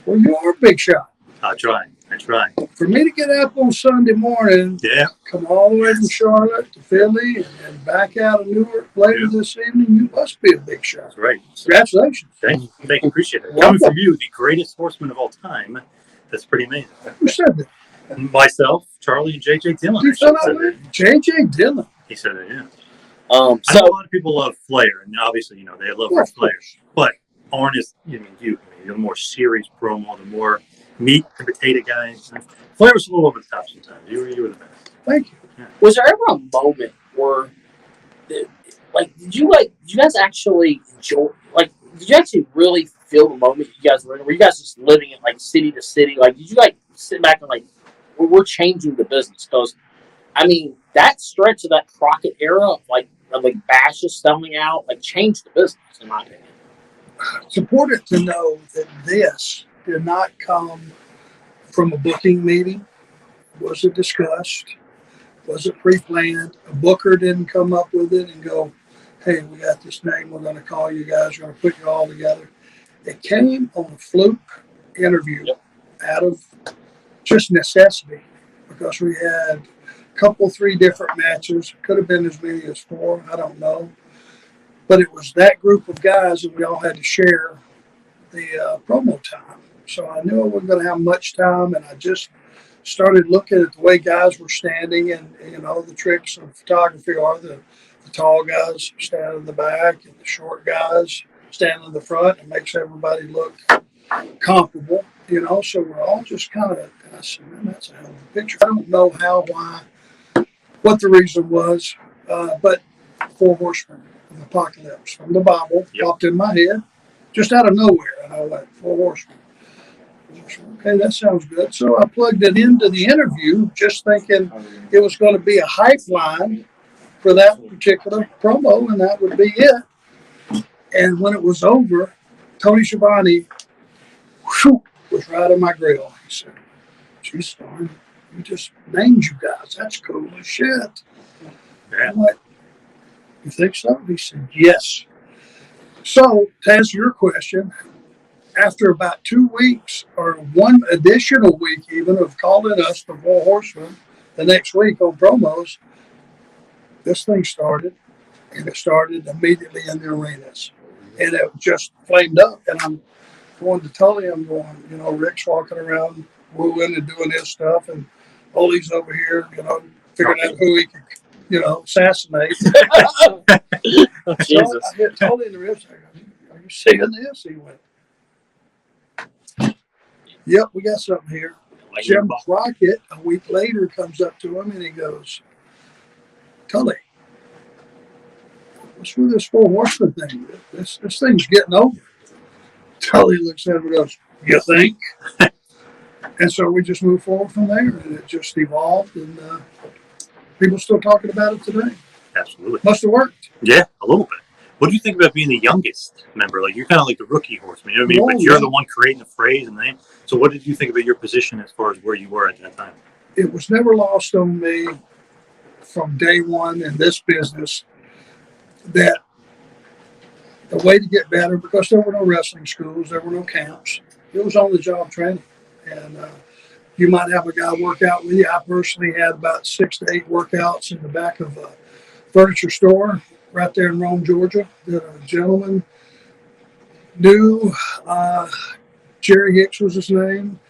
Well, you are a big shot. I try. For me to get up on Sunday morning, come all the way from Charlotte to Philly, and then back out of Newark later this evening, you must be a big shot. That's right. Congratulations. Thank you. Appreciate it. Coming from you, the greatest horseman of all time, that's pretty amazing. Who said that? Myself, Charlie, and J.J. Dillon. J.J. Dillon. He said it, yeah. I know a lot of people love Flair, and obviously, they love Flair. But Arn is, the more serious promo, the more meat and potato guys. Flair was a little over the top sometimes. You were the best. Thank you. Yeah. Was there ever a moment where, did you guys actually enjoy, did you actually really feel the moment you guys were in? Were you guys just living in, city to city? Did you, sit back and, we're changing the business? Because, that stretch of that Crockett era of, bashes selling out, changed the business, in my opinion. It's important to know that this did not come from a booking meeting. It wasn't discussed. It wasn't pre-planned. A booker didn't come up with it and go, hey, we got this name. We're going to call you guys. We're going to put you all together. It came on a fluke interview out of just necessity because we had a couple, 3 different matches. Could have been as many as 4. I don't know. But it was that group of guys that we all had to share the promo time. So I knew I wasn't going to have much time, and I just started looking at the way guys were standing, and the tricks of photography are the tall guys stand in the back and the short guys stand in the front. It makes everybody look comparable, So we're all just kind of. And I said, man, that's a hell of a picture. I don't know how, why, what the reason was, but 4 Horsemen of Apocalypse from the Bible popped in my head just out of nowhere, and I went 4 Horsemen. Okay, that sounds good. So I plugged it into the interview, just thinking it was going to be a hype line for that particular promo, and that would be it. And when it was over, Tony Schiavone was right in my grill. He said, geez, Storm, you just named you guys. That's cool as shit. Yeah. I went, you think so? He said, yes. So, to answer your question, after about 2 weeks, or 1 additional week even, of calling us the 4 Horsemen the next week on promos, this thing started, and it started immediately in the arenas. And it just flamed up. And I'm going to Tully, I'm going, Rick's walking around wooing and doing his stuff, and Ole's over here, figuring out who he could, assassinate. Jesus. So I hit Tully in the ribs. I go, are you seeing this? He went, yep, we got something here. Jim Crockett, a week later, comes up to him and he goes, Tully, what's with this 4 Horsemen thing? This thing's getting over. Tully looks at him and goes, you think? And so we just moved forward from there, and it just evolved, and people still talking about it today. Absolutely. Must have worked. Yeah, a little bit. What do you think about being the youngest member? You're kind of like the rookie Horseman, you know what I mean? But you're the one creating the phrase and the name. So what did you think about your position as far as where you were at that time? It was never lost on me from day one in this business that the way to get better, because there were no wrestling schools, there were no camps. It was on-the-job training. And you might have a guy work out with you. I personally had about 6 to 8 workouts in the back of a furniture store right there in Rome, Georgia, that a gentleman knew. Jerry Hicks was his name.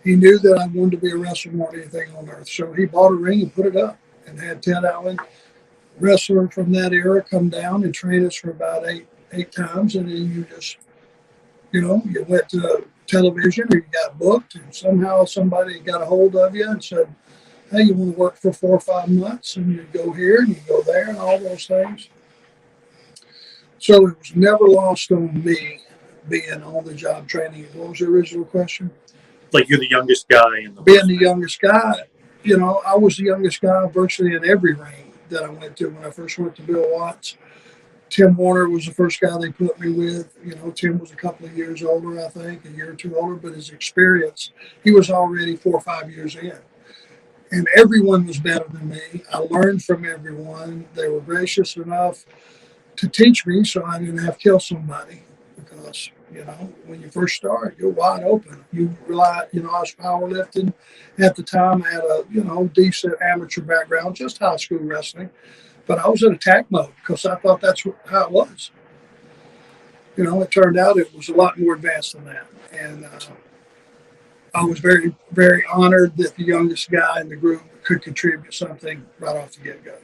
He knew that I wanted to be a wrestler more than anything on earth. So he bought a ring and put it up, and had Ted Allen, wrestler from that era, come down and train us for about eight times. And then you just, you went to television or you got booked, and somehow somebody got a hold of you and said, hey, you want to work for 4 or 5 months, and you go here and you go there and all those things. So it was never lost on me being on the job training. What was the original question? Like you're the youngest guy in the being the youngest guy. I was the youngest guy virtually in every ring that I went to. When I first went to Bill Watts, Tim Warner was the first guy they put me with. Tim was a couple of years older, I think, a year or 2 older, but his experience, he was already 4 or 5 years in. And everyone was better than me. I learned from everyone. They were gracious enough to teach me so I didn't have to kill somebody, because You know, when you first start, you're wide open. You rely, I was powerlifting at the time. I had a, decent amateur background, just high school wrestling. But I was in attack mode because I thought that's how it was. It turned out it was a lot more advanced than that. And I was very, very honored that the youngest guy in the group could contribute something right off the get-go.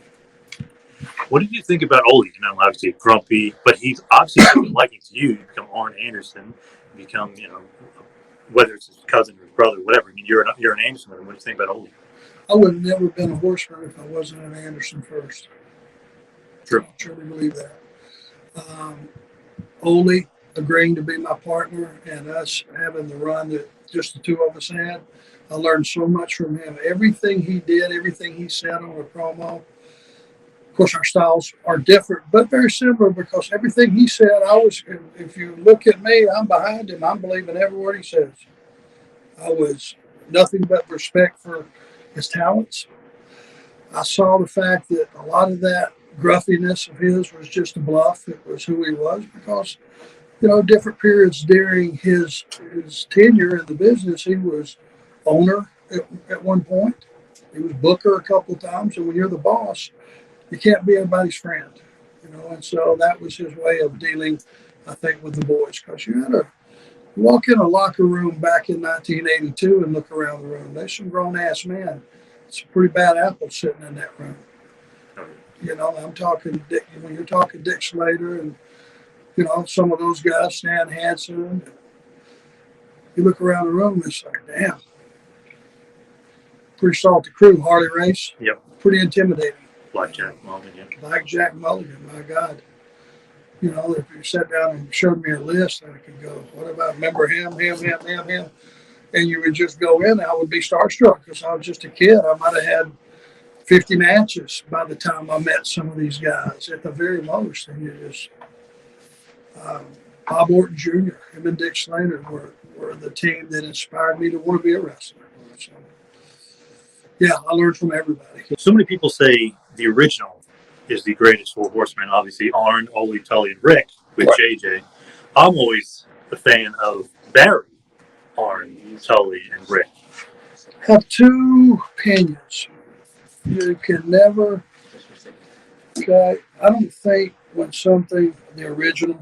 What did you think about Ole? Obviously grumpy, but he's obviously taken liking to you. You become Arn Anderson, become, whether it's his cousin or his brother, whatever. I mean, you're an Anderson. What do you think about Ole? I would have never been a Horseman if I wasn't an Anderson first. True. I truly believe that. Ole agreeing to be my partner and us having the run that just the two of us had, I learned so much from him. Everything he did, everything he said on a promo. Of course, our styles are different, but very similar because everything he said, if you look at me, I'm behind him. I'm believing every word he says. I was nothing but respect for his talents. I saw the fact that a lot of that gruffiness of his was just a bluff. It was who he was because, different periods during his tenure in the business, he was owner at one point. He was booker a couple of times. And when you're the boss, you can't be everybody's friend, And so that was his way of dealing, I think, with the boys. Because you had to walk in a locker room back in 1982 and look around the room. There's some grown-ass men. It's a pretty bad apple sitting in that room. I'm talking Dick, when you're talking Dick Slater and, some of those guys, Stan Hansen. You look around the room, it's like, damn. Pretty salty crew. Harley Race. Yep. Pretty intimidating. Blackjack Mulligan. Yeah. Blackjack Mulligan, my God. If you sat down and showed me a list, I could go, what about, remember him? And you would just go in, I would be starstruck because I was just a kid. I might have had 50 matches by the time I met some of these guys at the very most. And you just, Bob Orton Jr., him and Dick Slater were the team that inspired me to want to be a wrestler. So, yeah, I learned from everybody. So many people say the original is the greatest four horsemen. Obviously, Arn, Ole, Tully, and Rick with right. JJ. I'm always a fan of Barry, Arn, Tully, and Rick. Have two opinions. You can never. Okay, I don't think when something, the original,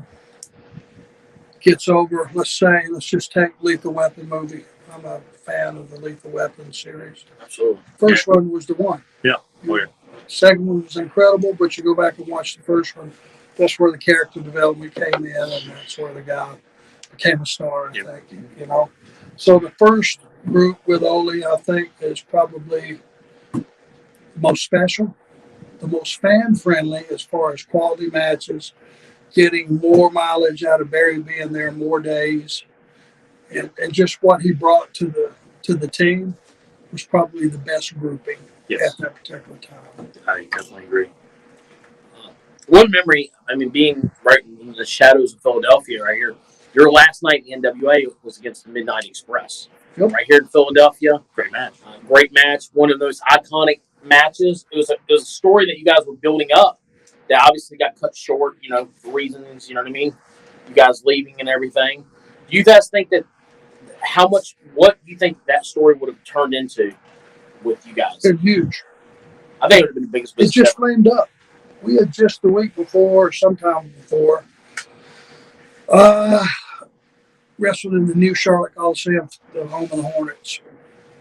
gets over, let's just take Lethal Weapon movie. I'm a fan of the Lethal Weapon series. Absolutely. First one was the one. Yeah. Oh, yeah. Second one was incredible, but you go back and watch the first one. That's where the character development came in, and that's where the guy became a star, I think. So the first group with Ole, I think, is probably the most special, the most fan-friendly as far as quality matches, getting more mileage out of Barry being there more days, and just what he brought to the team was probably the best grouping at that particular time. I definitely agree. One memory, being right in the shadows of Philadelphia right here, your last night in the NWA was against the Midnight Express. Yep. Right here in Philadelphia. Great match. Great match. One of those iconic matches. It was a story that you guys were building up that obviously got cut short, for reasons, you know what I mean? You guys leaving and everything. Do you guys think that what do you think that story would have turned into with you guys? They're huge. I think it would have been the biggest business. It just flamed up. We had just the week before, sometime before, wrestled in the new Charlotte Coliseum, the home of the Hornets.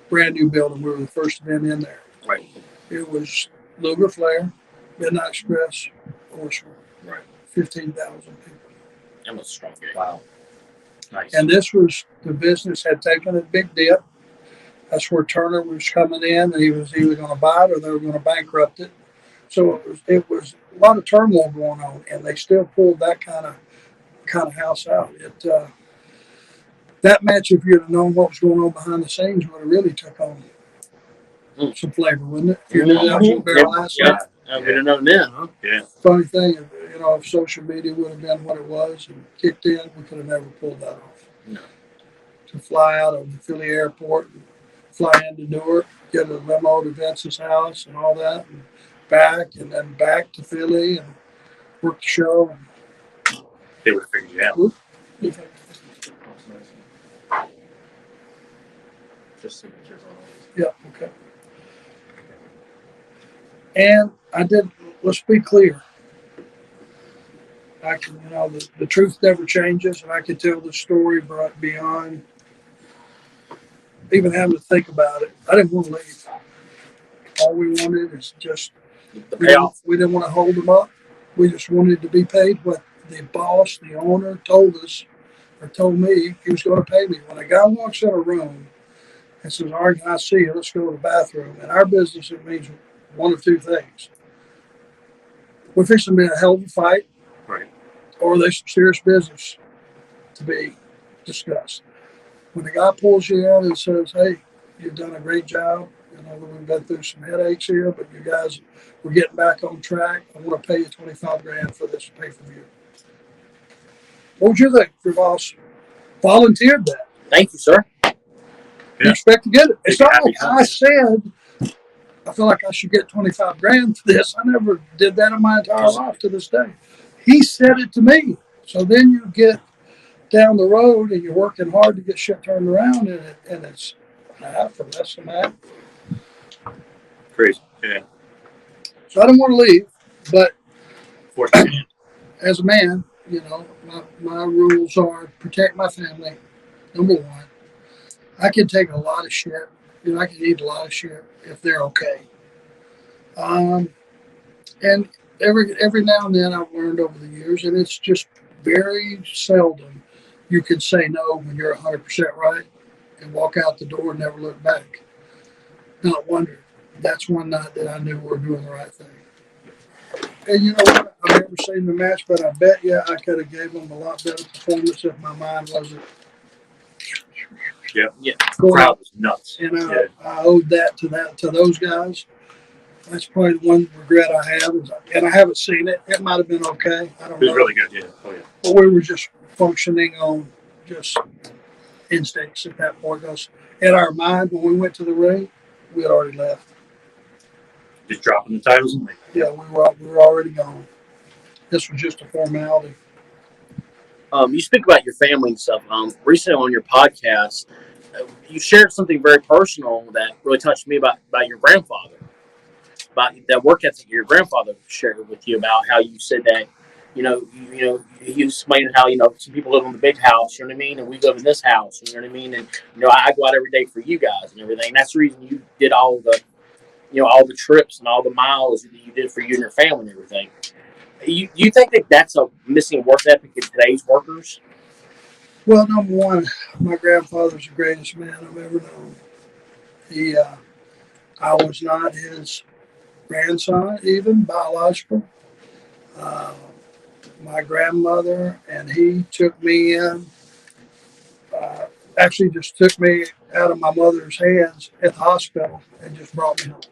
Brand new building. We were the first event in there. Right. It was Luger Flair, Midnight Express, Horsemen. Right. 15,000 people. That was a strong game. Wow. Nice. And this was, the business had taken a big dip. That's where Turner was coming in, and he was either going to buy it or they were going to bankrupt it. So it was a lot of turmoil going on, and they still pulled that kind of house out. That match, if you'd have known what was going on behind the scenes, would have really took on some flavor, wouldn't it? If you knew that was going to be our last night. We'd have known then, huh? Yeah. Funny thing, if social media would have been what it was and kicked in, we could have never pulled that off. No. To fly out of the Philly airport and fly into Newark, get a limo to Vince's house and all that, and then back to Philly and work the show. They would have figured you out. Just signatures on all these. Yeah, okay. And I did, let's be clear. I can, the truth never changes, and I could tell the story beyond even having to think about it. I didn't want to leave. All we wanted is just, The payoff. we didn't want to hold them up. We just wanted to be paid what the boss, the owner, told us or told me he was going to pay me. When a guy walks in a room and says, "All right, I see you, let's go to the bathroom." In our business, it means one of two things. We're fixing to be a hell of a fight, Right. or there's some serious business to be discussed. When the guy pulls you in and says, "Hey, you've done a great job. We've been through some headaches here, but you guys, we're getting back on track. I want to pay you $25,000 for this pay-per-view." What would you think if your boss volunteered that? Thank you, sir. You expect to get it. It's not like I said, I feel like I should get $25,000 for this. I never did that in my entire life to this day. He said it to me. So then you get down the road and you're working hard to get shit turned around, and it's half or less than that. Crazy. Yeah. So I didn't want to leave, but Fortunately. as a man, my rules are protect my family, number one. I can take a lot of shit. I can eat a lot of shit if they're okay. And every now and then I've learned over the years, and it's just very seldom you can say no when you're 100% right and walk out the door and never look back. Not wonder. That's one night that I knew we were doing the right thing. And you know what? I've never seen the match, but I bet you I could have gave them a lot better performance if my mind wasn't. Yeah. Yeah. The crowd was nuts. And I owed that to those guys. That's probably the one regret I have. And I haven't seen it. It might have been okay. I don't know. It was really good, yeah. Oh, yeah. But we were just functioning on just instincts at that point. Because in our mind, when we went to the ring, we had already left. Just dropping the titles and leaving. Yeah, we were already gone. This was just a formality. You speak about your family and stuff. Recently on your podcast, you shared something very personal that really touched me about your grandfather, about that work ethic your grandfather shared with you, about how you said that, he explained how, some people live in the big house, you know what I mean? And we live in this house, you know what I mean? And, I go out every day for you guys and everything. And that's the reason you did all the trips and all the miles that you did for you and your family and everything. You think that that's a missing work ethic in today's workers? Well, number one, my grandfather's the greatest man I've ever known. I was not his grandson, even biological. My grandmother and he took me in, actually just took me out of my mother's hands at the hospital and just brought me home.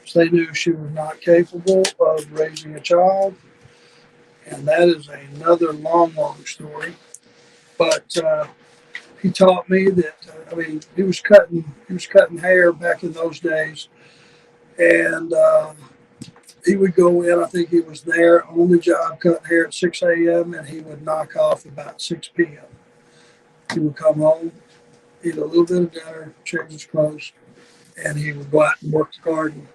So they knew she was not capable of raising a child. And that is another long, long story. But he taught me that, he was cutting hair back in those days. And he would go in, I think he was there on the job cutting hair at 6 a.m. and he would knock off about 6 p.m. He would come home, eat a little bit of dinner, change his clothes, and he would go out and work the garden.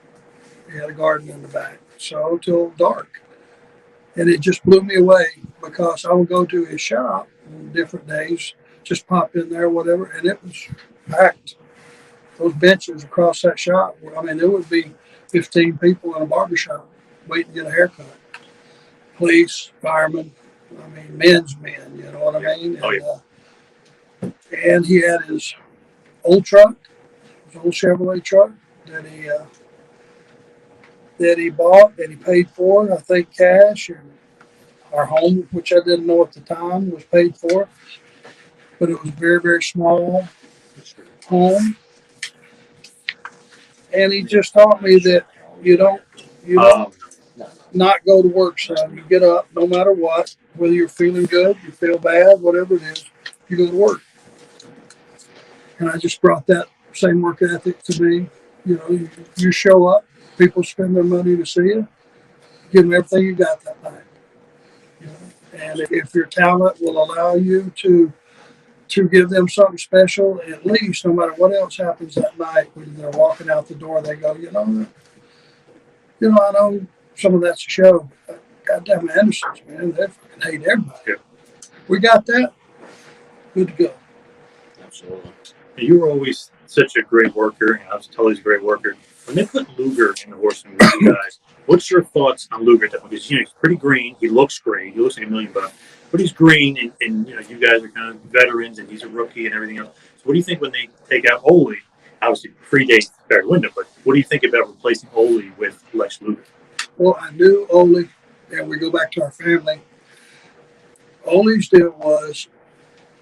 He had a garden in the back. So till dark. And it just blew me away because I would go to his shop on different days, just pop in there, whatever, and it was packed. Those benches across that shop, there would be 15 people in a barbershop waiting to get a haircut. Police, firemen, men's men, you know what I mean? Oh, yeah. And he had his old truck, his old Chevrolet truck that he bought, that he paid for, I think cash, and our home, which I didn't know at the time, was paid for. But it was a very, very small home. And he just taught me that you don't not go to work, son. You get up no matter what, whether you're feeling good, you feel bad, whatever it is, you go to work. And I just brought that same work ethic to me. You show up, people spend their money to see you, give them everything you got that night. And if your talent will allow you to to give them something special, at least, no matter what else happens that night. When they're walking out the door, they go, I know some of that's a show. But goddamn Andersons, man, they fucking hate everybody. Yeah. We got that. Good to go. Absolutely. You were always such a great worker, and I was always a great worker. When they put Luger in the Horsemen with you guys, what's your thoughts on Luger? Because he's pretty green. He looks great. He looks like $1 million, but he's green, and you guys are kind of veterans, and he's a rookie and everything else. So what do you think when they take out Ole? Obviously, predates Barry Windham, but what do you think about replacing Ole with Lex Luger? Well, I knew Ole, and we go back to our family. Ole's deal was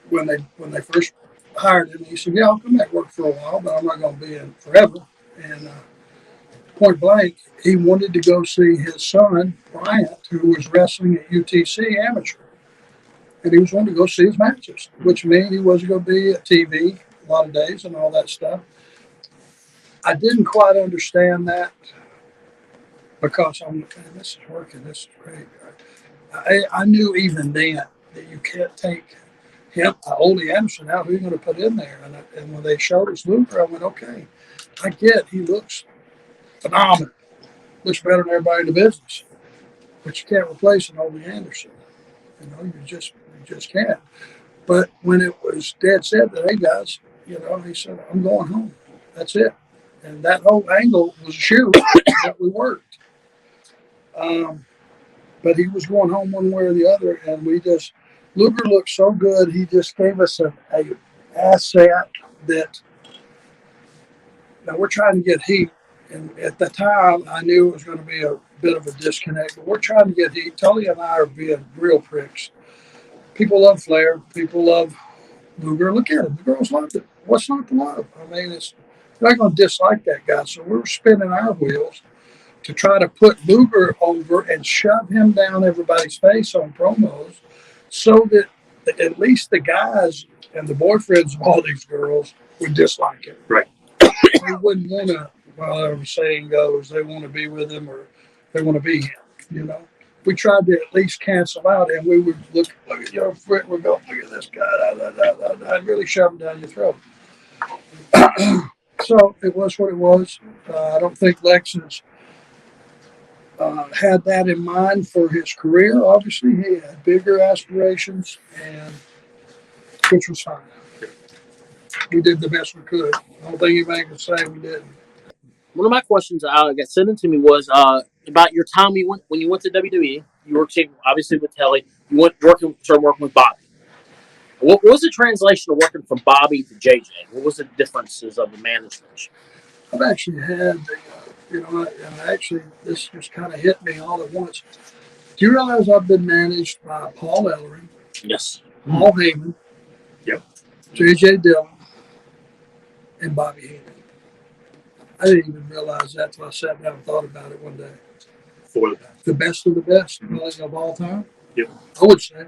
when they first hired him, he said, "Yeah, I'll come back work for a while, but I'm not going to be in forever." And point blank, he wanted to go see his son Bryant, who was wrestling at UTC amateur, and he was wanting to go see his matches, which meant he wasn't going to be at TV a lot of days and all that stuff. I didn't quite understand that because I'm like, this is working, this is great. I knew even then that you can't take him, Ole Anderson, out. Who are you going to put in there? And when they showed us Luger, I went, okay, I get he looks phenomenal, looks better than everybody in the business, but you can't replace an Ole Anderson. You just can't. But when it was Dad said that, hey guys, he said, I'm going home. That's it. And that whole angle was a shoe that we worked. But he was going home one way or the other, and Luger looked so good. He just gave us a asset that now we're trying to get heat. And at the time, I knew it was going to be a bit of a disconnect, but we're trying to get heat. Tully and I are being real pricks. People love Flair. People love Luger. Look at him. The girls loved it. What's not to love? I mean, they're not going to dislike that guy. So we were spinning our wheels to try to put Luger over and shove him down everybody's face on promos so that at least the guys and the boyfriends of all these girls would dislike him. Right. They wouldn't want to, well, the saying goes, they want to be with him or they want to be him, We tried to at least cancel out, and we would look at your foot, we'd go, look at this guy, I'd really shove him down your throat. So it was what it was. I don't think Lex has had that in mind for his career. Obviously, he had bigger aspirations, and which was fine. We did the best we could. I don't think anybody could say we didn't. One of my questions got sent in to me was about your time when you went to WWE. You worked obviously with Telly. You started working with Bobby. What was the translation of working from Bobby to JJ? What was the differences of the management? I've actually had, actually this just kind of hit me all at once. Do you realize I've been managed by Paul Ellering, Yes. Paul Heyman, Yep, JJ Dillon, and Bobby Heenan? I didn't even realize that until I sat down and thought about it one day. for the best. The best of the best, really, of all time. Yep. I would say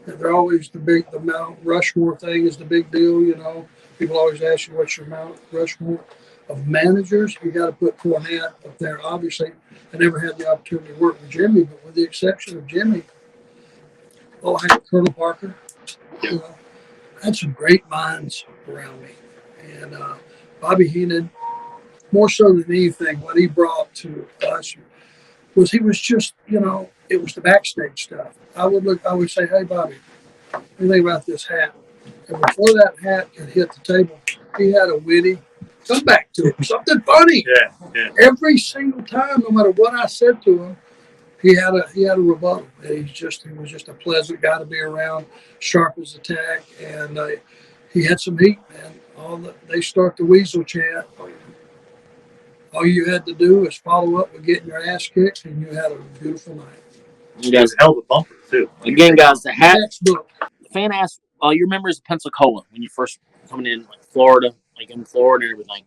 that they're always the Mount Rushmore thing is the big deal. People always ask you what's your Mount Rushmore of managers. You got to put Cornette up there. Obviously, I never had the opportunity to work with Jimmy, but with the exception of Jimmy, I had Colonel Parker. Yep. I had some great minds around me, and Bobby Heenan. More so than anything, what he brought to us was he was just, it was the backstage stuff. I would say, hey, Bobby, what do you think about this hat? And before that hat could hit the table, he had a witty comeback to him, something funny. Yeah. Every single time, no matter what I said to him, he had a rebuttal. He was just a pleasant guy to be around, sharp as a tack, and he had some heat, man. They start the weasel chant. All you had to do is follow up with getting your ass kicked, and you had a beautiful night. You guys, hell of a bumper too. Again, guys, the hat. Textbook. The fan asked, your memories of Pensacola when you first coming in, Florida, in Florida and everything.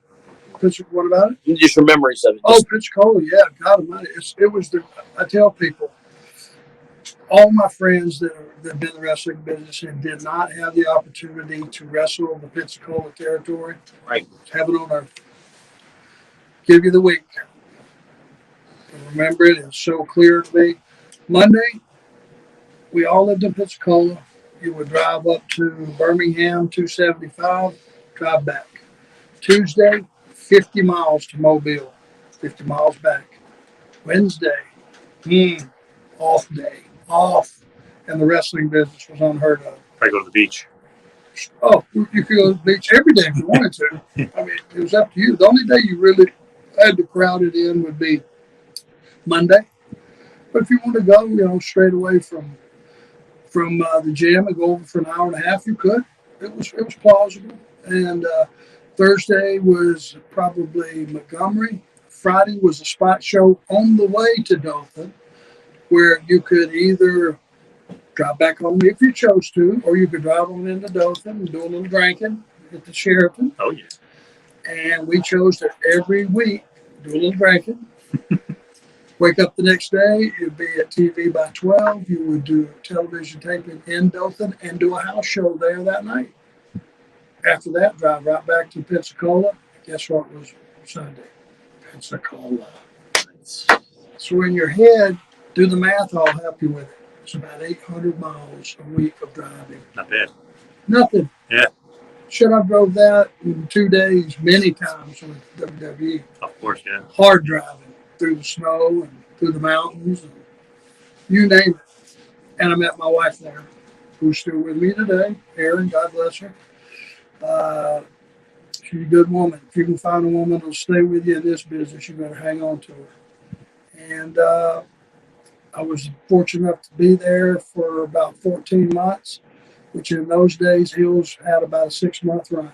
What about it? Just your memories of it. Oh, Pensacola, yeah, God Almighty. It was I tell people, all my friends that have been in the wrestling business and did not have the opportunity to wrestle in the Pensacola territory, right? Heaven on earth. Give you the week. And remember, it is so clear to me. Monday, we all lived in Pensacola. you would drive up to Birmingham, 275, drive back. Tuesday, 50 miles to Mobile, 50 miles back. Wednesday, off day, off. And the wrestling business was unheard of. I go to the beach. Oh, you could go to the beach every day if you wanted to. I mean, it was up to you. The only day you really had to crowd it in would be Monday. But if you want to go, straight away from the gym and go over for an hour and a half, you could. It was plausible. And Thursday was probably Montgomery. Friday was a spot show on the way to Dothan, where you could either drive back home if you chose to, or you could drive on into Dothan and do a little drinking at the Sheraton. Oh, yeah. And we chose to every week do a little drinking. Wake up the next day, you'd be at TV by 12. You would do television taping in Dothan and do a house show there that night. After that, drive right back to Pensacola. Guess what was Sunday? Pensacola. So in your head, do the math, I'll help you with it. It's about 800 miles a week of driving. Not bad. Nothing. Yeah. Should I drove that in 2 days many times with WWE. Of course, yeah. Hard driving through the snow and through the mountains, and you name it. And I met my wife there, who's still with me today, Erin, God bless her. She's a good woman. If you can find a woman that'll stay with you in this business, you better hang on to her. And I was fortunate enough to be there for about 14 months, which in those days, Hills had about a 6-month run.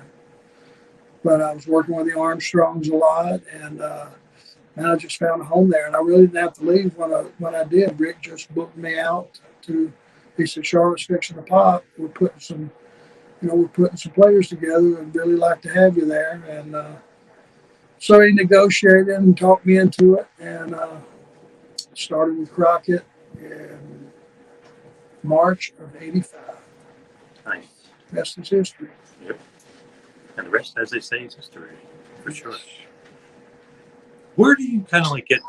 But I was working with the Armstrongs a lot, and I just found a home there. And I really didn't have to leave when I did. Rick just booked me out he said, Charlotte's fixing to pop. We're putting some players together and really like to have you there. And so he negotiated and talked me into it, and started with Crockett in March of '85. Nice. Rest is history. Yep. And the rest, as they say, is history. For sure. Where do you kind of get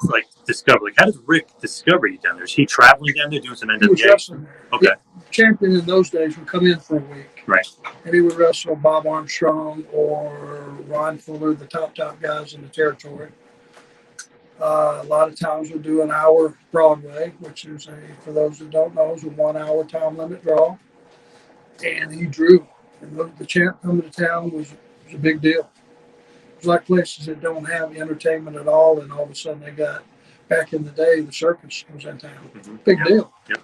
discover? How does Rick discover you down there? Is he traveling down there doing some He was NWA? wrestling there. Okay. The champion in those days would come in for a week. Right. And he would wrestle Bob Armstrong or Ron Fuller, the top guys in the territory. A lot of times we'll do an hour Broadway, which is for those that don't know, is a 1 hour time limit draw. And he drew. And the champ coming to town was a big deal. It was like places that don't have entertainment at all, and all of a sudden they got, back in the day, the circus was in town. Mm-hmm. Big deal. Yep.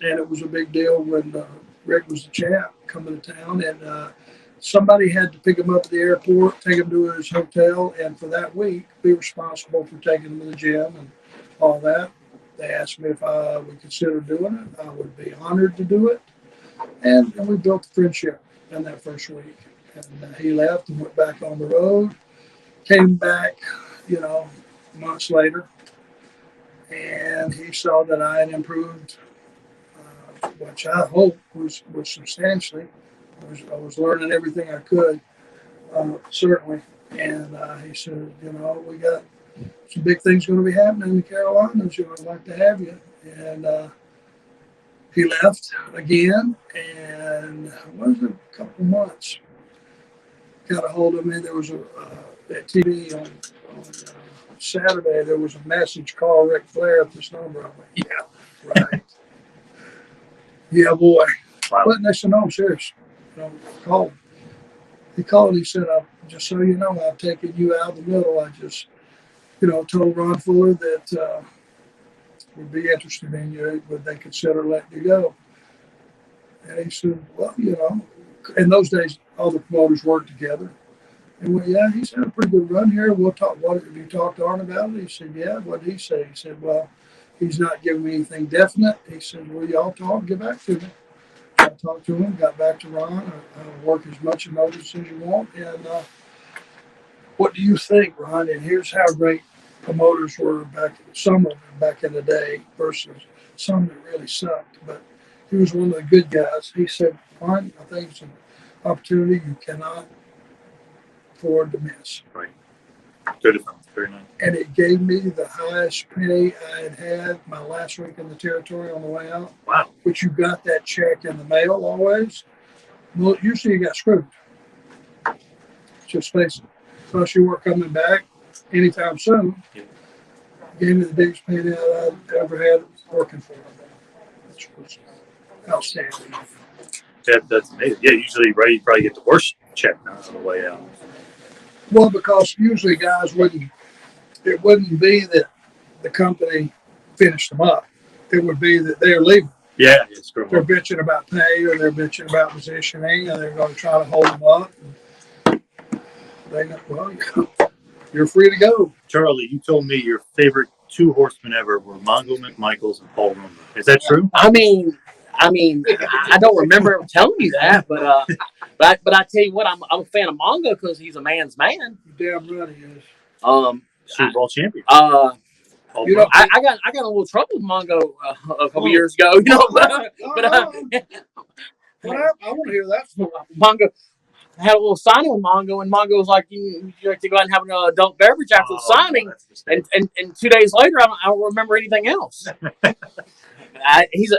And it was a big deal when Rick was the champ coming to town, and somebody had to pick him up at the airport, take him to his hotel, and for that week, be responsible for taking him to the gym and all that. They asked me if I would consider doing it. I would be honored to do it. And we built a friendship in that first week. And he left and went back on the road, came back, months later, and he saw that I had improved, which I hope was substantially. I was learning everything I could, certainly. And he said, we got some big things going to be happening in the Carolinas. I'd like to have you. And he left again, and it was a couple months. Got a hold of me. There was at TV on Saturday. There was a message, call Ric Flair at this number. I'm like, yeah, right. Yeah, boy. Wow. But they said, no, I'm serious. Call him. He called. He said, just so you know, I've taken you out of the middle. I just, told Ron Fuller that would be interested in you. Would they consider letting you go? And he said, well, in those days, all the promoters worked together. And he's had a pretty good run here. We'll talk. What have you talked to Arn about it? He said, yeah. What did he say? He said, well, he's not giving me anything definite. He said, well, y'all talk, get back to me. I talked to him, got back to Ron. I'll work as much notice as you want. And what do you think, Ron? And here's how great promoters were some of them back in the day versus some that really sucked. But he was one of the good guys. He said, Ron, I think it's an opportunity you cannot afford to miss. Right. $35. Very nice. And it gave me the highest pay I had my last week in the territory on the way out. Wow. Which you got that check in the mail always. Well, usually you got screwed. Just face it. Plus you weren't coming back anytime soon. Yeah. Gave me the biggest payday I've ever had working for them. Which was outstanding. That's amazing. Yeah, usually, right, you probably get the worst check now on the way out. Well, because usually guys it wouldn't be that the company finished them up. It would be that they're leaving. Yeah, it's true. They're bitching about pay or they're bitching about positioning and they're going to try to hold them up. They go, well, you're free to go. Charlie, you told me your favorite 2 horsemen ever were Mongo McMichaels and Paul Roman. Is that true? I mean, I don't remember him telling you that, but I tell you what, I'm a fan of Mongo because he's a man's man. Damn right he is. Super Bowl champion. You know, I got a little trouble with Mongo a couple years ago, you know. I want to hear that. Mongo had a little signing with Mongo, and Mongo was like, "You like to go out and have an adult beverage after the signing." And 2 days later, I don't remember anything else. He's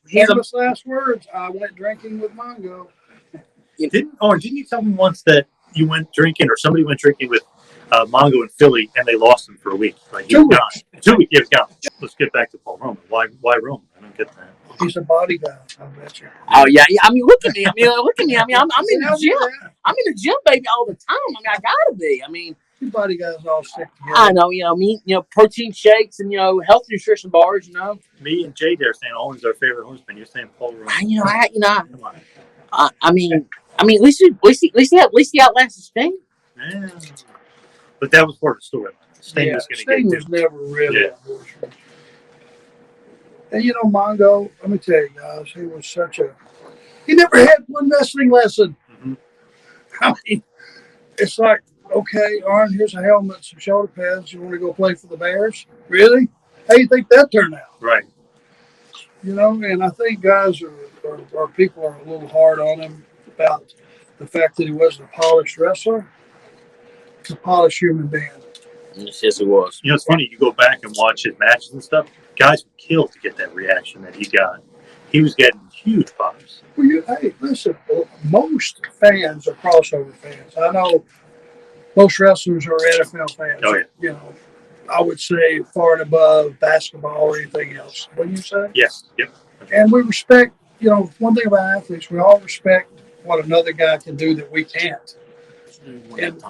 Famous last words. I went drinking with Mongo. Didn't you tell me once that you went drinking or somebody went drinking with Mongo in Philly and they lost him for a week? Like 2 weeks. 2 weeks. Yeah, he was gone. Let's get back to Paul Roman. Why Roman? I don't get that. He's a body guy, I bet you. Oh yeah. I mean, look at me. Look at me. I mean, I'm in the gym. I'm in the gym, baby, all the time. I mean, I gotta be. I mean, you body guys all stick together. I know. Protein shakes and health nutrition bars. Me and Jay there saying Owen's our favorite horseman. You're saying Paul Roman. I mean, at least he outlasted Sting. Yeah. But that was part of the story. Sting was going to Sting get was never really a horseman. And Mongo, let me tell you guys, he was he never had one wrestling lesson. Mm-hmm. I mean, it's like, okay, Arn, here's a helmet, some shoulder pads. You want to go play for the Bears? Really? How do you think that turned out? Right. And I think guys or people are a little hard on him about the fact that he wasn't a polished wrestler. He's a polished human being. Yes, it was. It's funny. You go back and watch his matches and stuff. Guys would kill to get that reaction that he got. He was getting huge pops. Well, hey, listen. Most fans are crossover fans. I know most wrestlers are NFL fans. Oh yeah. I would say far and above basketball or anything else. Wouldn't you say? Yes. Yep. And we respect. One thing about athletes, we all respect what another guy can do that we can't. And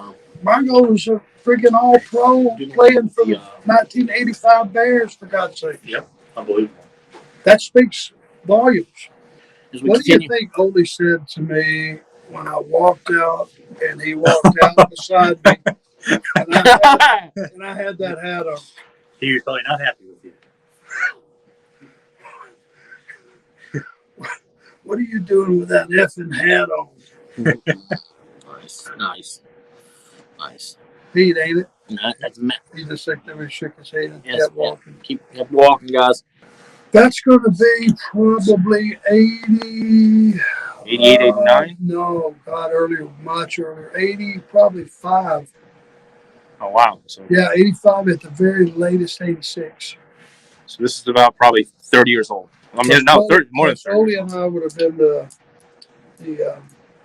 Mongo was a freaking all-pro playing for the 1985 Bears, for God's sake. Yep, unbelievable. That speaks volumes. What do continue. you think Oldie said to me when I walked out and he walked out beside me and I had that hat on? He was probably not happy with you. What are you doing with that effing hat on? Nice. Pete, ain't it? No, that's He just sat there and shook his head and yes, kept walking. Keep walking, guys. That's going to be probably 80. 88, 89? No, God, much earlier. 80, probably 5. Oh, wow. So, Yeah, 85 at the very latest, 86. so this is about probably 30 years old. I mean, no, 30, more than 30. Oli and I would have been the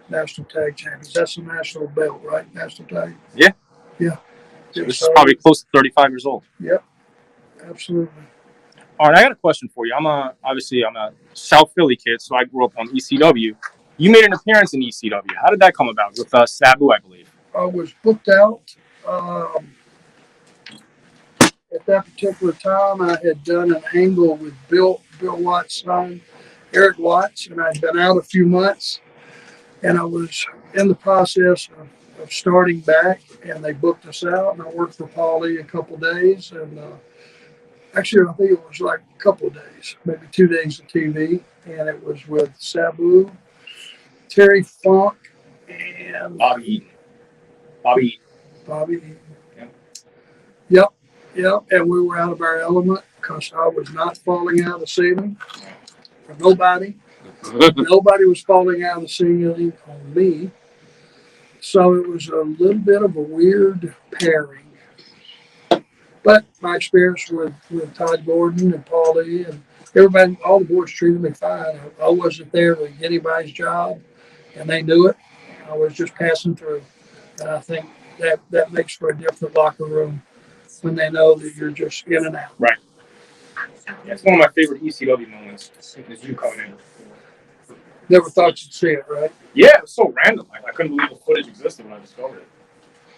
national tag champions. That's the national belt, right? National tag? Yeah. Yeah. So this is probably close to 35 years old. Yep, absolutely. All right, I got a question for you. I'm a South Philly kid, so I grew up on ECW. You made an appearance in ECW. How did that come about? With Sabu, I believe. I was booked out. At that particular time, I had done an angle with Bill Watts' son, Eric Watts, and I'd been out a few months, and I was in the process of starting back, and they booked us out, and I worked for Paulie a couple days, and actually, I think it was like a couple of days, maybe 2 days of TV, and it was with Sabu, Terry Funk, and Bobby Eaton. Yep, and we were out of our element because I was not falling out of the ceiling for nobody. Nobody was falling out of the ceiling on me. So it was a little bit of a weird pairing. But my experience with Todd Gordon and Paulie and everybody, all the boys treated me fine. I wasn't there to get anybody's job, and they knew it. I was just passing through. And I think that makes for a different locker room when they know that you're just in and out. Right. Yeah, it's one of my favorite ECW moments. Is you coming in. Never thought you'd see it, right? Yeah, it was so random. I couldn't believe the footage existed when I discovered it.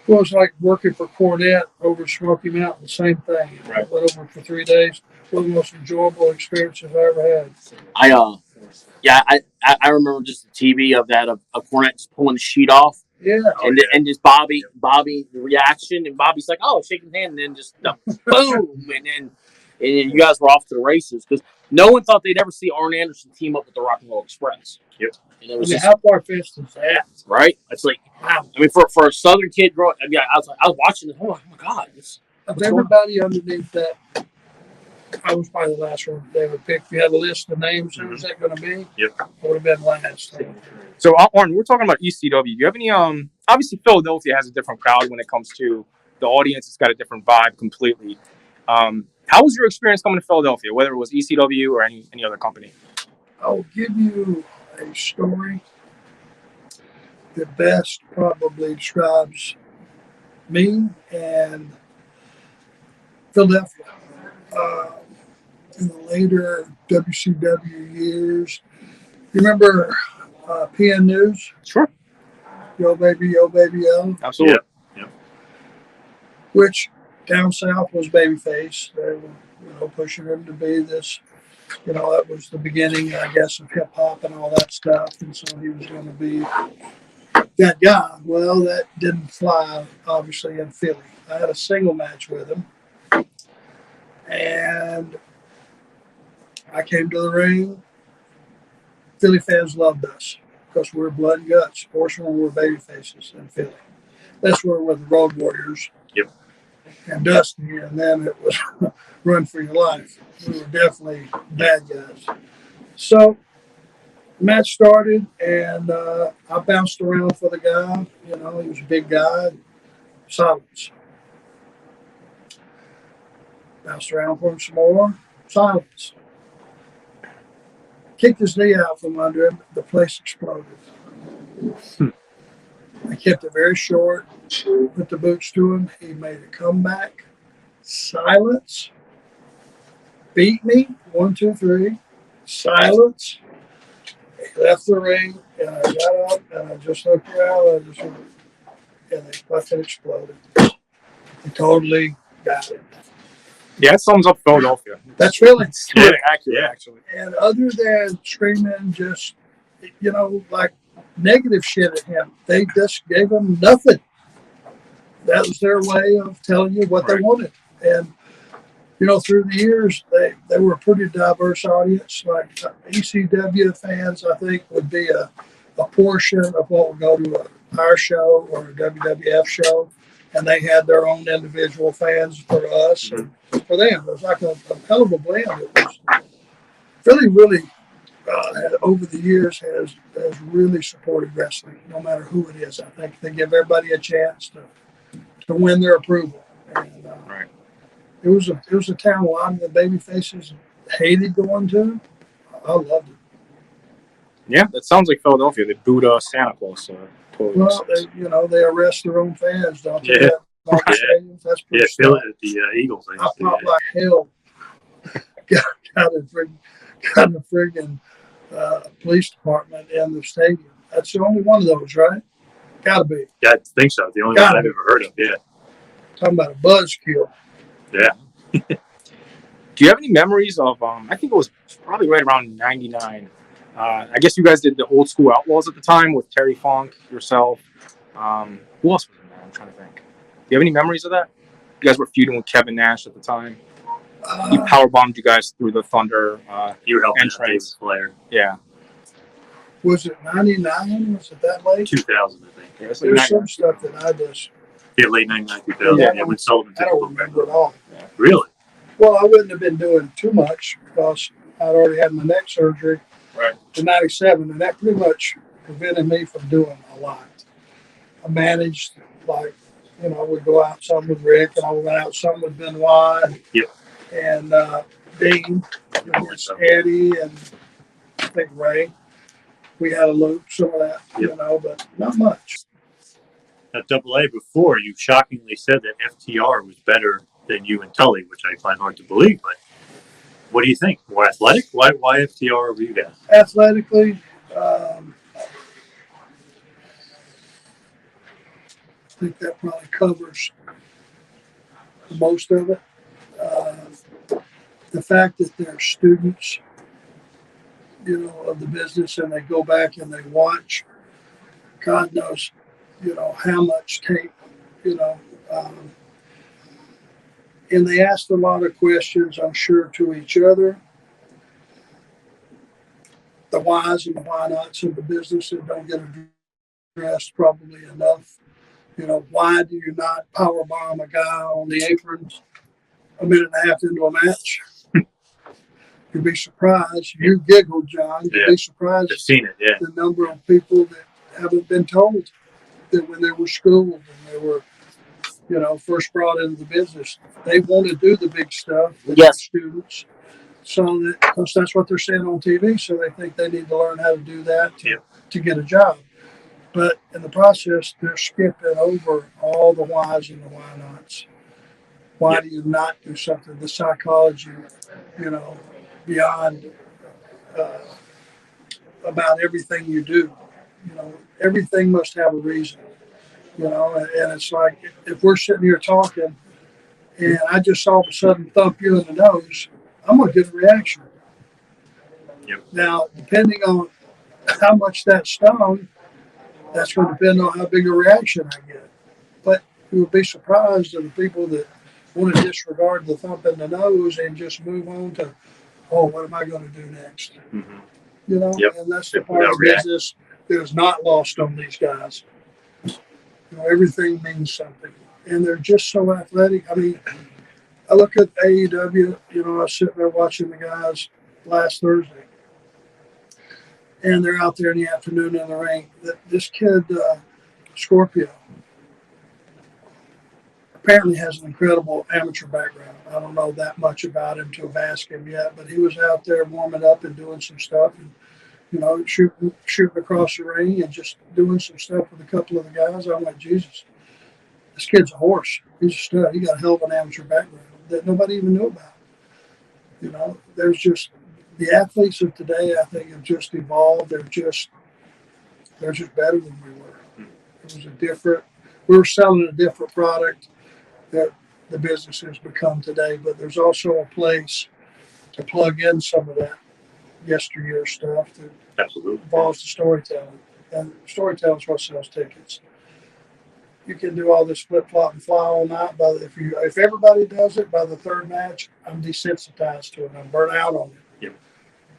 Well, it's like working for Cornette over Smoky Mountain, same thing. Right. I went over for 3 days. One of the most enjoyable experiences I ever had. I remember just the TV of that of Cornette just pulling the sheet off. Yeah. And just Bobby, the reaction, and Bobby's like, oh, shaking hand, and then just boom, and then you guys were off to the races because no one thought they'd ever see Arn Anderson team up with the Rock and Roll Express. Yep. And it was how far fetched is that? right. It's like, wow. I mean, for a Southern kid growing, I was watching it. Oh my God! Of everybody underneath that, I was probably the last one they would pick. If you had a list of names, who's that going to be? Yep. I would have been last. So, Arn, we're talking about ECW. Do you have any? Obviously, Philadelphia has a different crowd when it comes to the audience. It's got a different vibe completely. How was your experience coming to Philadelphia, whether it was ECW or any other company? I'll give you a story that best probably describes me and Philadelphia. In the later WCW years, you remember PN News? Sure. Yo baby, yo. Absolutely. Yeah. Which down south was babyface. They were, pushing him to be this. That was the beginning, I guess, of hip hop and all that stuff. And so he was going to be that guy. Well, that didn't fly, obviously, in Philly. I had a single match with him. And I came to the ring. Philly fans loved us because we're blood and guts. Horsemen were baby faces in Philly. That's where we're the Road Warriors. Yep. And Dusty, and then it was run for your life. We were definitely bad guys. So the match started, and I bounced around for the guy. He was a big guy. Silence. Bounced around for him some more. Silence. Kicked his knee out from under him. The place exploded. I kept it very short. Put the boots to him. He made a comeback. Silence. Beat me. 1, 2, 3. Silence. He left the ring, and I got up, and I just looked around, and they fucking exploded. He totally got it. Yeah, it sums up Philadelphia. That's really accurate, Yeah. actually. And other than screaming, just, like negative shit at him, they just gave him nothing. That was their way of telling you what they wanted. And, through the years, they were a pretty diverse audience. Like ECW fans, I think, would be a portion of what would go to our show or a WWF show. And they had their own individual fans for us and for them. It was like a hell of a blend. It was really, over the years, has really supported wrestling, no matter who it is. I think they give everybody a chance to win their approval. And it was a town a lot of the baby faces hated going to. I loved it. Yeah, that sounds like Philadelphia. They booed Santa Claus. Totally Well, they arrest their own fans, don't they? Yeah. That's pretty Philly, the Eagles. I popped like hell. got a friggin' police department in the stadium. That's the only one of those, right? Gotta be. Yeah, I think so. The only one I've ever heard of. Yeah. Talking about a buzzkill. Yeah. Do you have any memories of, I think it was probably right around 99. I guess you guys did the Old School Outlaws at the time with Terry Funk, yourself. Who else was in there? I'm trying to think. Do you have any memories of that? You guys were feuding with Kevin Nash at the time. He powerbombed you guys through the Thunder You were helping entrance. Flair. Yeah. Was it 99? Was it that late? 2000, I think. Yeah, it's like There's 99. some stuff that I just, Yeah, late 99, 2000. Yeah. Yeah, when Sullivan I took don't the book back. remember at all. Really? Well, I wouldn't have been doing too much because I'd already had my neck surgery in 97, and that pretty much prevented me from doing a lot. I managed like You know, we go out some with Rick, and I went out some with Benoit. Yep. And Dean, against Eddie, and I think Ray. We had a loop, some of that, Yep. you know, but not much. At AA before, you shockingly said that FTR was better than you and Tully, which I find hard to believe. But what do you think? More athletic? Why FTR over you guys? Athletically, I think that probably covers most of it. Uh, the fact that they're students, you know, of the business, and they go back and they watch, God knows, you know, how much tape, you know. And they asked a lot of questions, I'm sure, to each other. The whys and the why nots of the business that don't get addressed probably enough. You know, why do you not power bomb a guy on the apron a minute and a half into a match? You'd be surprised. You giggled, John. You'd be surprised. I've seen it, yeah. The number of people that haven't been told that when they were schooled and they were, you know, first brought into the business, they want to do the big stuff with Yes. students. So that, because that's what they're saying on TV, so they think they need to learn how to do that to get a job. But in the process, they're skipping over all the whys and the why nots. Why do you not do something? The psychology, you know, beyond about everything you do. You know, everything must have a reason. You know, and it's like if we're sitting here talking, and I just all of a sudden thump you in the nose, I'm going to get a reaction. Yep. Now, depending on how much that stung, that's going to depend on how big a reaction I get. But you would be surprised at the people that want to disregard the thump in the nose and just move on to, oh, what am I going to do next? Mm-hmm. You know, and that's the part of business that is not lost on these guys. You know, everything means something, and they're just so athletic. I mean, I look at AEW. You know, I was sitting there watching the guys last Thursday, and they're out there in the afternoon in the ring. This kid, Scorpio, apparently has an incredible amateur background. I don't know that much about him to have asked him yet, but he was out there warming up and doing some stuff, and you know, shooting across the ring and just doing some stuff with a couple of the guys. I'm like, Jesus, this kid's a horse. He's a stud. He got a hell of an amateur background that nobody even knew about. You know, there's just the athletes of today. I think have just evolved. They're just better than we were. It was a different. We were selling a different product that the business has become today. But there's also a place to plug in some of that yesteryear stuff that involves the storytelling. And storytelling is what sells tickets. You can do all this flip flop and fly all night, but if everybody does it by the third match, I'm desensitized to it. I'm burnt out on it. Yep.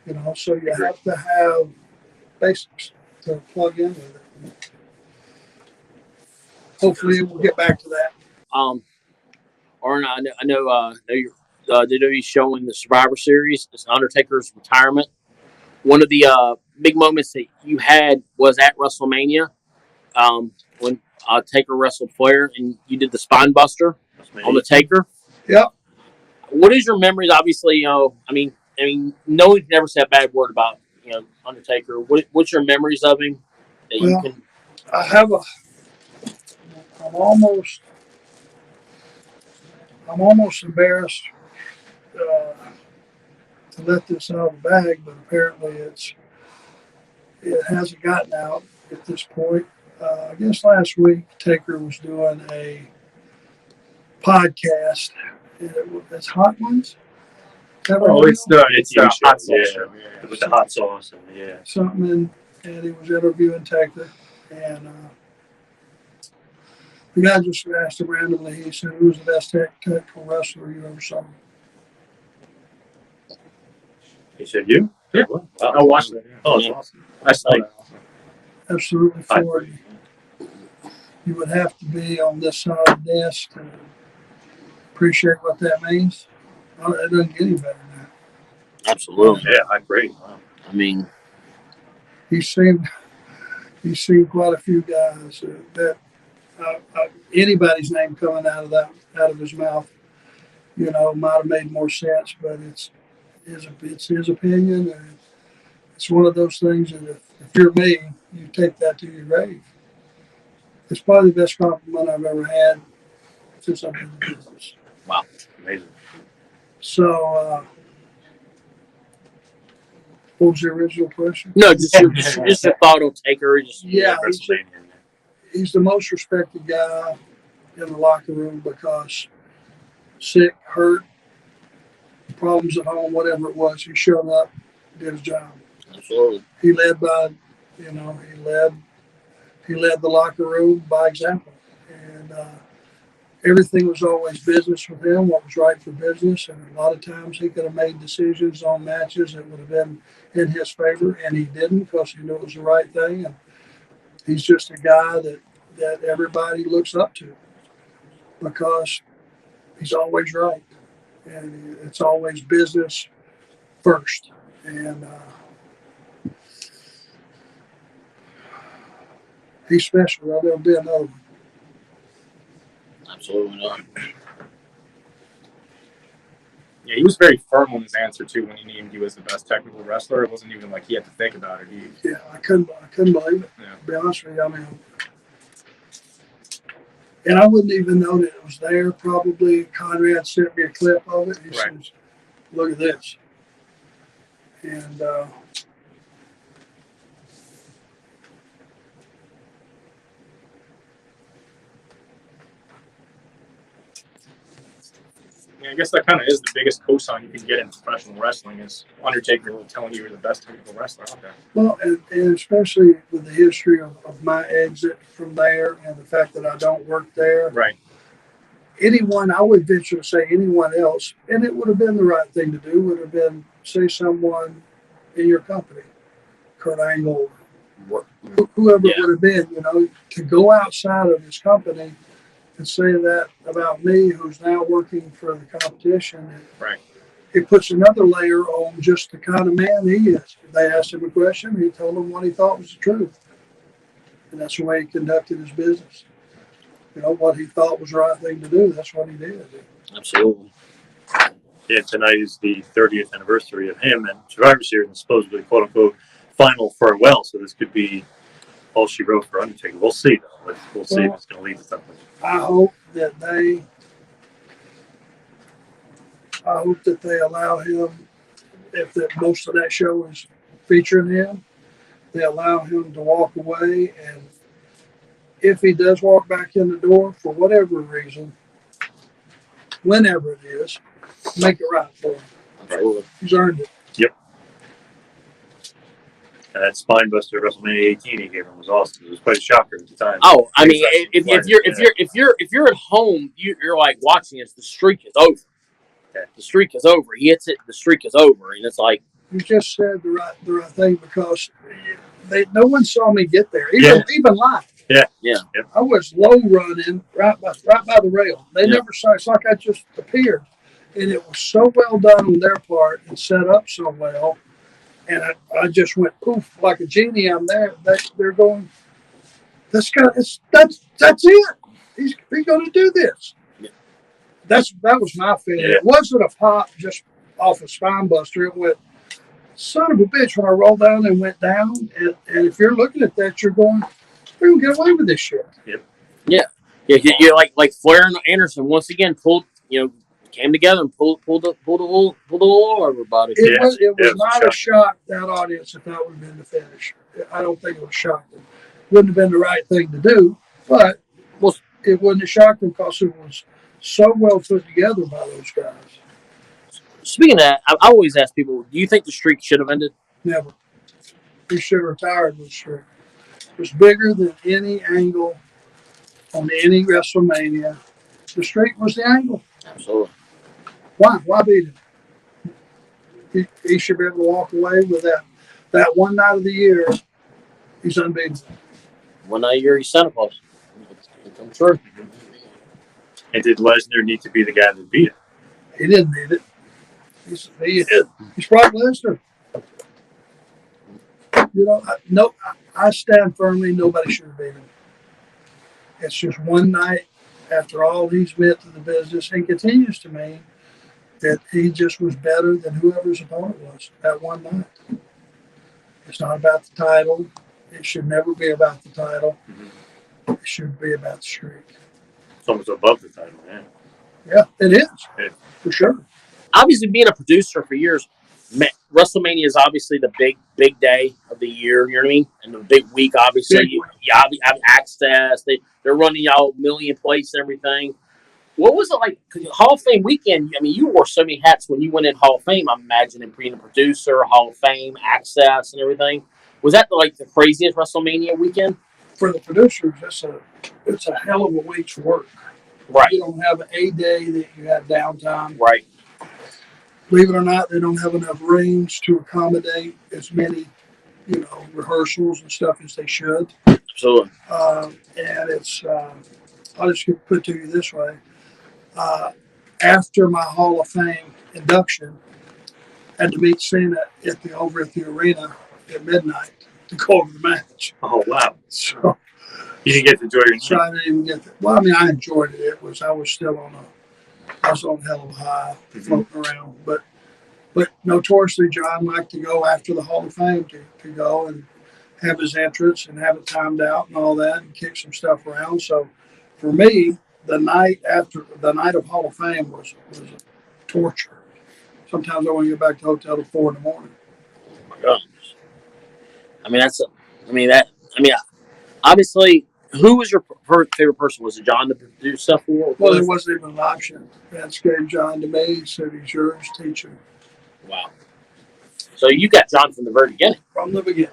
You know, so you have to have basics to plug in with it. Hopefully, we'll get back to that. Arn, I know you're WWE showing the Survivor Series. It's Undertaker's retirement. One of the big moments that you had was at WrestleMania when Taker wrestled Flair, and you did the spine buster on the Taker. Yep. What is your memories? Obviously, you know, I mean, no one can ever say a bad word about Undertaker. What's your memories of him? That you can. I have I'm almost embarrassed to let this out of the bag, but apparently it hasn't gotten out at this point. I guess last week Taker was doing a podcast. It's Hot Ones. It's the hot sauce. Yeah, with the hot sauce and something, and he was interviewing Taker, and the guy just asked him randomly. He said, "Who's the best technical wrestler you ever saw?" He said, "You?" Yeah. Wow. I watched that. Yeah. Oh, that's awesome. I saw that. Absolutely for you. You would have to be on this side of the desk to appreciate what that means. It doesn't get any better than that. Absolutely. Yeah, I agree. Wow. I mean, He's seen quite a few guys that anybody's name coming out of his mouth, might have made more sense. But it's his opinion, and it's one of those things that if you're me, you take that to your grave. It's probably the best compliment I've ever had since I've been in the business. Wow, Amazing. So, what was the original question? No, just your thought on Taker. Yeah, WrestleMania. he's the most respected guy in the locker room because sick, hurt, problems at home, whatever it was, he showed up, did his job. Absolutely. He led by, he led the locker room by example, and everything was always business with him. What was right for business, and a lot of times he could have made decisions on matches that would have been in his favor, and he didn't because he knew it was the right thing. And he's just a guy that everybody looks up to because he's always right, and it's always business first. And he's special. There'll be another one. Absolutely not. Yeah, he was very firm on his answer too when he named you as the best technical wrestler. It wasn't even like he had to think about it. Yeah, I couldn't believe it. Yeah. To be honest with you, I mean, and I wouldn't even know that it was there. Probably Conrad sent me a clip of it. He says, "Look at this," and Yeah, I guess that kind of is the biggest cosign you can get in professional wrestling is Undertaker telling you you're the best technical wrestler out there. well, and especially with the history of my exit from there and the fact that I don't work there. Right. Anyone, I would venture to say anyone else, and it would have been the right thing to do, would have been say someone in your company, Kurt Angle, whoever it would have been, to go outside of his company and say that about me, who's now working for the competition. Right. It puts another layer on just the kind of man he is. If they asked him a question, he told them what he thought was the truth. And that's the way he conducted his business. What he thought was the right thing to do, that's what he did. Absolutely. Yeah, tonight is the 30th anniversary of him and Survivor Series and supposedly, quote unquote, final farewell. So this could be all she wrote for Undertaker. We'll see, though. We'll see if it's going to lead to something. I hope that they allow him, if most of that show is featuring him, they allow him to walk away. And if he does walk back in the door for whatever reason, whenever it is, make it right for him. Absolutely. He's earned it. Yep. And that spine buster WrestleMania 18 he gave him was awesome. It was quite a shocker at the time. Oh, I mean, if you're at home, you're like watching this. The streak is over. Okay. The streak is over. He hits it. The streak is over, and it's like You just said the right thing because no one saw me get there, even live. Yeah. Yeah. I was low running right by the rail. They never saw. It's like I just appeared, and it was so well done on their part and set up so well. And I just went poof like a genie. I'm there. They're going. That's it. He's going to do this. Yeah. That was my feeling. Yeah. It wasn't a pop just off a spine buster. It went, son of a bitch, when I rolled down and went down. And if you're looking at that, you're going, we're going to get away with this shit. Yep. Yeah. You're like Flair and Anderson once again came together and pulled the wool over everybody. It was not a a shock that audience if that would have been the finish. I don't think it was shocking. Wouldn't have been the right thing to do, but it wouldn't have shocked them because it was so well put together by those guys. Speaking of that, I always ask people, do you think the streak should have ended? Never. He should have retired with the streak. It was bigger than any angle on any WrestleMania. The streak was the angle. Absolutely. Why beat him? He should be able to walk away with that one night of the year. He's unbeatable. One night a year, he's Santa Claus. I'm sure. And did Lesnar need to be the guy that beat him? He didn't need it. He's Brock Lesnar. I stand firmly. Nobody should have beat him. It's just one night after all he's meant to the business and continues to mean that he just was better than whoever's opponent was that one night. It's not about the title. It should never be about the title. It should be about the streak. It's almost above the title, man. Yeah, it is. Yeah. For sure. Obviously, being a producer for years, WrestleMania is obviously the big day of the year. You know what I mean? And the big week, obviously. Big You have access. They're running y'all a million plates and everything. What was it like? 'Cause Hall of Fame weekend. I mean, you wore so many hats when you went in Hall of Fame. I'm imagining being a producer, Hall of Fame, access, and everything. Was that like the craziest WrestleMania weekend? For the producers, it's a hell of a week's work. Right. You don't have a day that you have downtime. Right. Believe it or not, they don't have enough rings to accommodate as many, rehearsals and stuff as they should. Absolutely. And it's, I'll just put it to you this way. After my Hall of Fame induction, I had to meet Cena over at the arena at midnight to go over the match. Oh, wow. So You didn't get to enjoy your So I didn't even get that. Well, I mean, I enjoyed it. I was still on a hell of a high, floating around. But notoriously, John liked to go after the Hall of Fame to go and have his entrance and have it timed out and all that and kick some stuff around. So for me, the night of Hall of Fame was a torture. Sometimes I want to get back to the hotel at 4 a.m. Oh my gosh. Obviously, who was your favorite person? Was it John to produce stuff for? Well, there wasn't even an option. Vince gave John to me. He said, "He's yours, teacher." Wow. So you got John from the very beginning. From the beginning.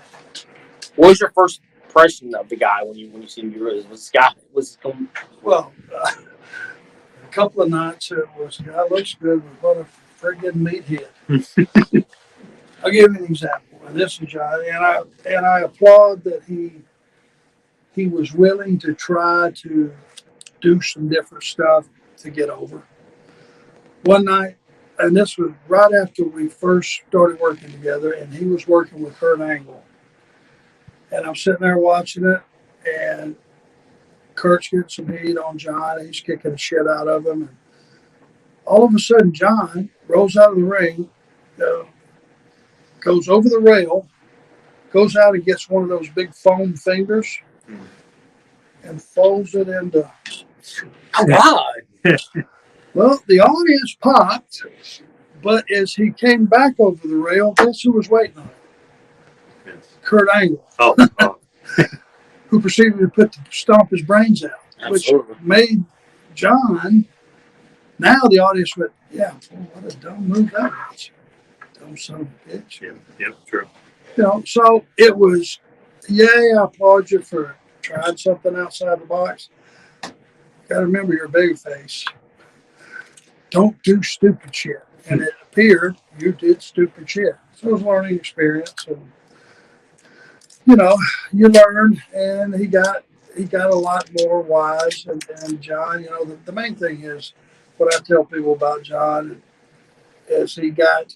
What was your first impression of the guy when you seen him? Well, a couple of nights it was, "Guy looks good, but what a friggin' meathead." I'll give you an example, and this is John, and I applaud that he was willing to try to do some different stuff to get over. One night, and this was right after we first started working together, and he was working with Kurt Angle. And I'm sitting there watching it, and Kurt's getting some heat on John. He's kicking the shit out of him. And all of a sudden, John rolls out of the ring, goes over the rail, goes out and gets one of those big foam fingers and folds it into. Oh, God. Well, the audience popped, but as he came back over the rail, guess who was waiting on him? Yes. Kurt Angle. Oh. Who proceeded to stomp his brains out. Absolutely. Which made John, now the audience went, "Yeah, what a dumb move that was. Dumb son of a bitch." Yeah, true. So it was, I applaud you for trying something outside the box. Got to remember you're a babyface. Don't do stupid shit. And it appeared you did stupid shit. So it was a learning experience. And, you learned, and he got a lot more wise. And John, the main thing is what I tell people about John as he got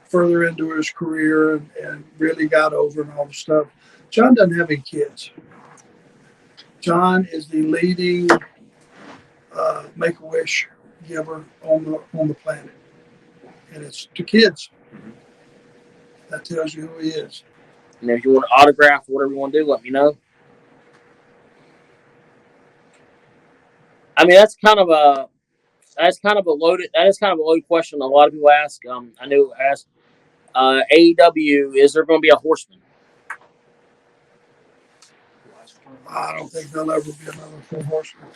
further into his career and really got over and all the stuff. John doesn't have any kids. John is the leading Make-A-Wish giver on the planet, and it's to kids. That tells you who he is. And if you want an autograph or whatever you want to do, let me know. I mean, that's kind of a loaded question. A lot of people ask. I know ask AEW, is there going to be a Horseman? I don't think there'll ever be another full Horseman.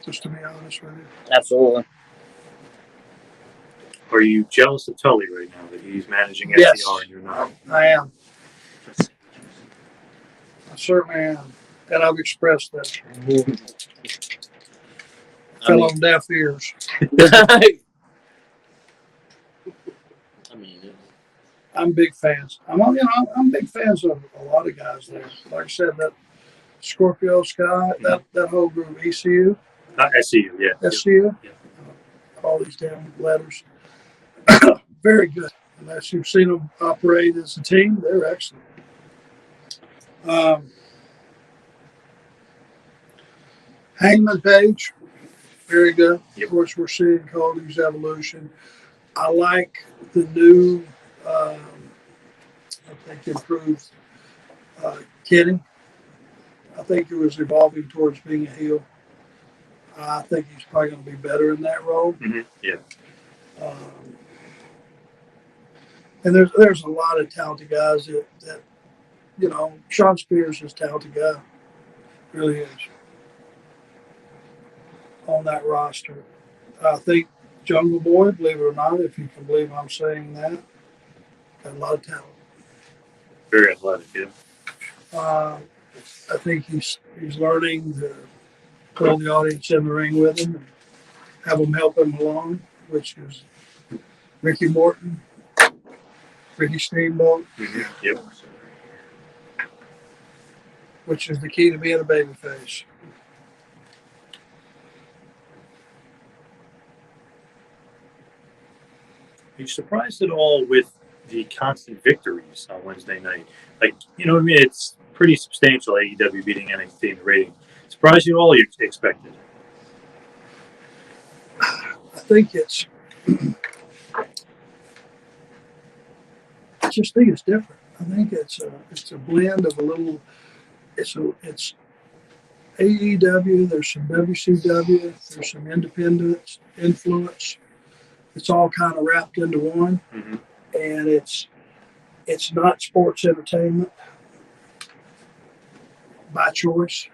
Just to be honest with you. Absolutely. Are you jealous of Tully right now that he's managing Yes. FTR and you're not? I am. I certainly am. And I've expressed that. Fell on deaf ears. I'm big fans. I'm big fans of a lot of guys there. Like I said, that Scorpio Sky, that whole group, ECU. SCU, yeah. SCU. Yeah. All these damn letters. Very good. Unless you've seen them operate as a team, they're excellent. Hangman Page, very good. Yep. Of course, we're seeing Cody's evolution. I like the new, I think, improved Kenny. I think he was evolving towards being a heel. I think he's probably going to be better in that role. Mm-hmm. Yeah. And there's a lot of talented guys that Sean Spears is a talented guy, really is, on that roster. I think Jungle Boy, believe it or not, if you can believe I'm saying that, got a lot of talent. Very athletic, yeah. I think he's learning to pull the audience in the ring with him and have them help him along, which is Ricky Morton, Ricky Steamboat, Mm-hmm. Yep. which is the key to being a babyface. Are you surprised at all with the constant victories on Wednesday night? Like, you know what I mean? It's pretty substantial, AEW beating NXT in the rating. Surprised you at all you expected? I think I just think it's different. I think it's a blend of a little. It's AEW. There's some WCW. There's some independent influence. It's all kind of wrapped into one, Mm-hmm. and it's not sports entertainment by choice.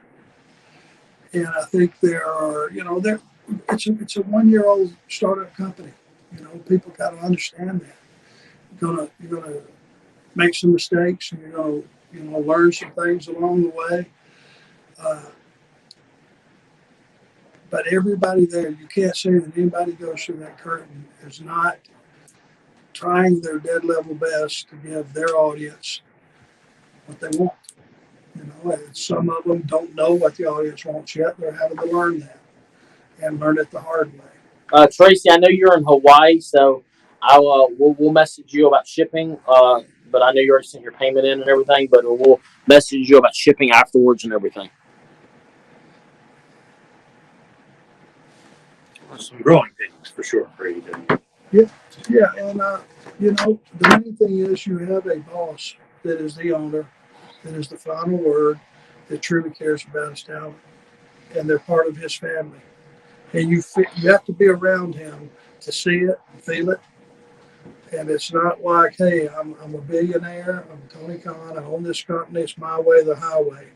And I think there are, it's a 1-year-old startup company. People got to understand that. You're gonna make some mistakes, and you're gonna learn some things along the way. But everybody there, you can't say that anybody goes through that curtain is not trying their dead level best to give their audience what they want. And some of them don't know what the audience wants yet. They're having to learn that and learn it the hard way. Tracy, I know you're in Hawaii, so we'll message you about shipping. But I know you already sent your payment in and everything. But we'll message you about shipping afterwards and everything. Some growing pains for sure for AEW. Yeah, and the main thing is you have a boss that is the owner, that is the final word, that truly cares about his talent, and they're part of his family. And you have to be around him to see it, feel it. And it's not like, hey, I'm a billionaire, I'm Tony Khan, I own this company, it's my way or the highway.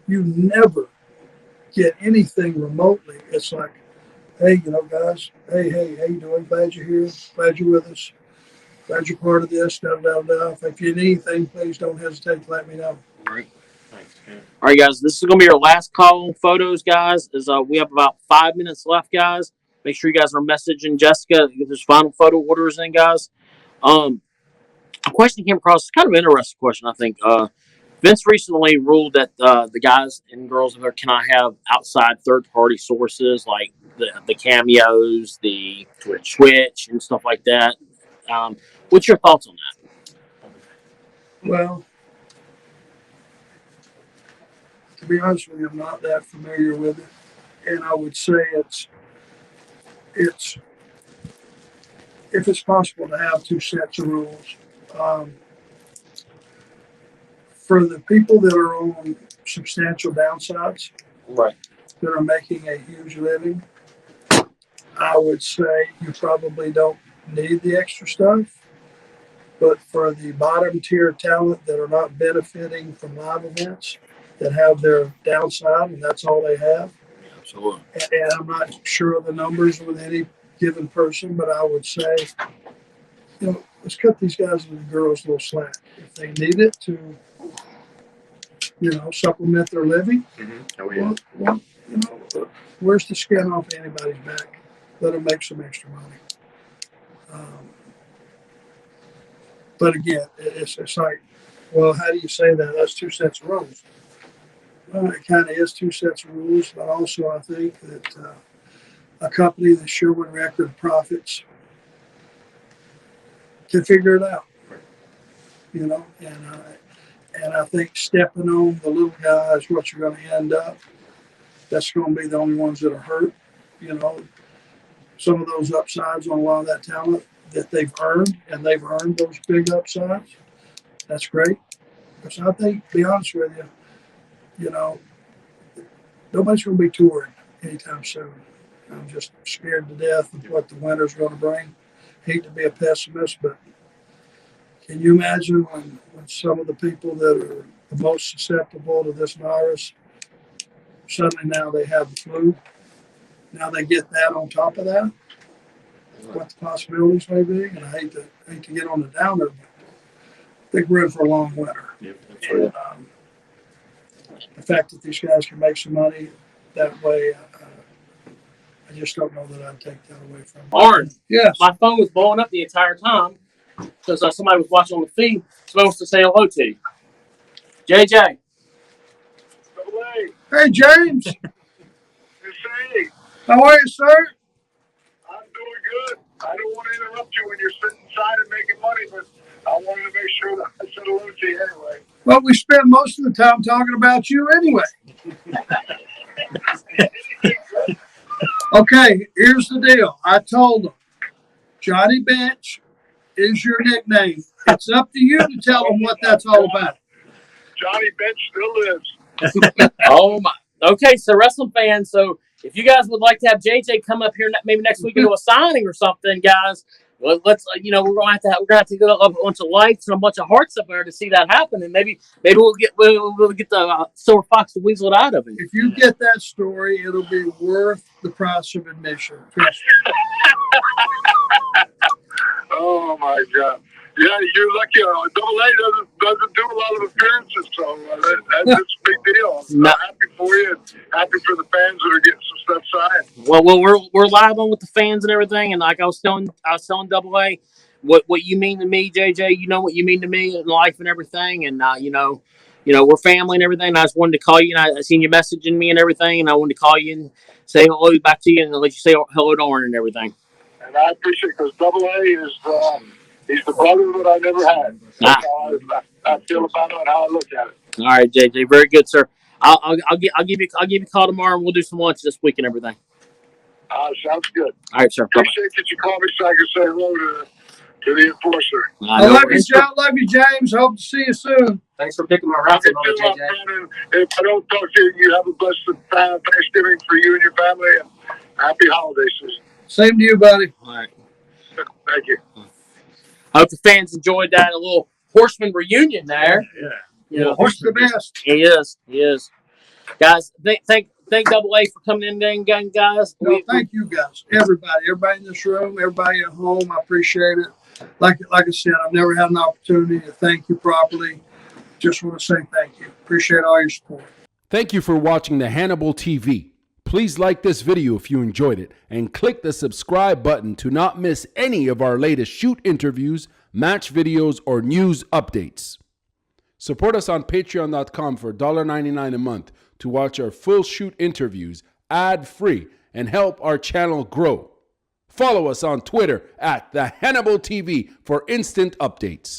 You never get anything remotely. It's like, hey, guys, hey, how you doing? Glad you're here. Glad you're with us. Glad you're part of this. If you need anything, please don't hesitate to let me know. Right. Thanks. Yeah. All right, guys. This is gonna be our last call on photos, guys. We have about 5 minutes left, guys. Make sure you guys are messaging Jessica to get this final photo orders in, guys. A question came across. It's kind of an interesting question, I think. Vince recently ruled that the guys and girls in there cannot have outside third-party sources like the cameos, the Twitch, and stuff like that. What's your thoughts on that? Well, to be honest with you, I'm not that familiar with it. And I would say it's if it's possible to have two sets of rules. For the people that are on substantial downsides, Right. that are making a huge living, I would say you probably don't need the extra stuff. But for the bottom tier talent that are not benefiting from live events, that have their downside and that's all they have. Absolutely. And I'm not sure of the numbers with any given person, but I would say, let's cut these guys and the girls a little slack. If they need it to, supplement their living, Mm-hmm. Oh, yeah. well, where's the skin off anybody's back? Let them make some extra money. But again, it's like, well, how do you say that? That's two sets of rules. Well, it kind of is two sets of rules, but also I think that a company that's showing record profits can figure it out. And I think stepping on the little guy is what you're going to end up. that's going to be the only ones that are hurt. You know, some of those upsides on a lot of that talent that they've earned, and they've earned those big upsides. That's great. Because I think, to be honest with you, you know, nobody's going to be touring anytime soon. I'm just scared to death of what the winter's going to bring. Hate to be a pessimist, but can you imagine when some of the people that are the most susceptible to this virus, suddenly now they have the flu? Now they get that on top of that? What the possibilities may be? And I hate to get on the downer, but I think we're in for a long winter. Yep, that's And, right. the fact that these guys can make some money that way, I just don't know that I'd take that away from them. Arn, Yes. my phone was blowing up the entire time because somebody was watching on the feed. Supposed to say hello to you. JJ. Hey, James. Hey, How are you, sir? I'm doing good. I don't want to interrupt you when you're sitting inside and making money, but I wanted to make sure that I said hello to you anyway. Well, we spend most of the time talking about you anyway. Okay, here's the deal. I told them, Johnny Bench is your nickname. It's up to you to tell them what that's all about. Johnny Bench still lives. Oh my. Okay, so wrestling fans. So if you guys would like to have JJ come up here maybe next week and do a signing or something, guys, let's we're gonna have to go up a bunch of lights and a bunch of hearts up there to see that happen, and maybe we'll get the silver fox to weasel it out of it. If you get that story, it'll be worth the price of admission. Trust me. Oh my God! Yeah, you're lucky. Double A doesn't do a lot of appearances, so that's a big deal. I'm No. happy for you, and happy for the fans that are getting some stuff signed. Well, we're live on with the fans and everything, and like I was telling Double A, what you mean to me, JJ. You know what you mean to me in life and everything, and we're family and everything. And I just wanted to call you, and I seen you messaging me and everything, and I wanted to call you and say hello back to you, and let you say hello to Orin and everything. And I appreciate it because Double A is he's the brother that I never had. That's how I feel about it and how I look at it. All right, JJ, very good, sir. I'll give you a call tomorrow, and we'll do some lunch this week and everything. Sounds good. All right, sir. Bye-bye. Appreciate that you called me so I can say hello to the enforcer. I love you, John. Love you, James. Hope to see you soon. Thanks for picking my I raffle can number, do, JJ. Brandon. If I don't talk to you, you have a blessed Thanksgiving for you and your family, and happy holiday season. Same to you, buddy. All right. Thank you. I hope the fans enjoyed that. A little Horseman reunion there. Yeah. You know, Who's the best? He is. Guys, thank Double A for coming in there again, guys. No, thank you guys. Everybody in this room, everybody at home. I appreciate it. Like I said, I've never had an opportunity to thank you properly. Just want to say thank you. Appreciate all your support. Thank you for watching the Hannibal TV. Please like this video if you enjoyed it and click the subscribe button to not miss any of our latest shoot interviews, match videos, or news updates. Support us on patreon.com for $1.99 a month to watch our full shoot interviews ad-free and help our channel grow. Follow us on Twitter at the Hannibal TV for instant updates.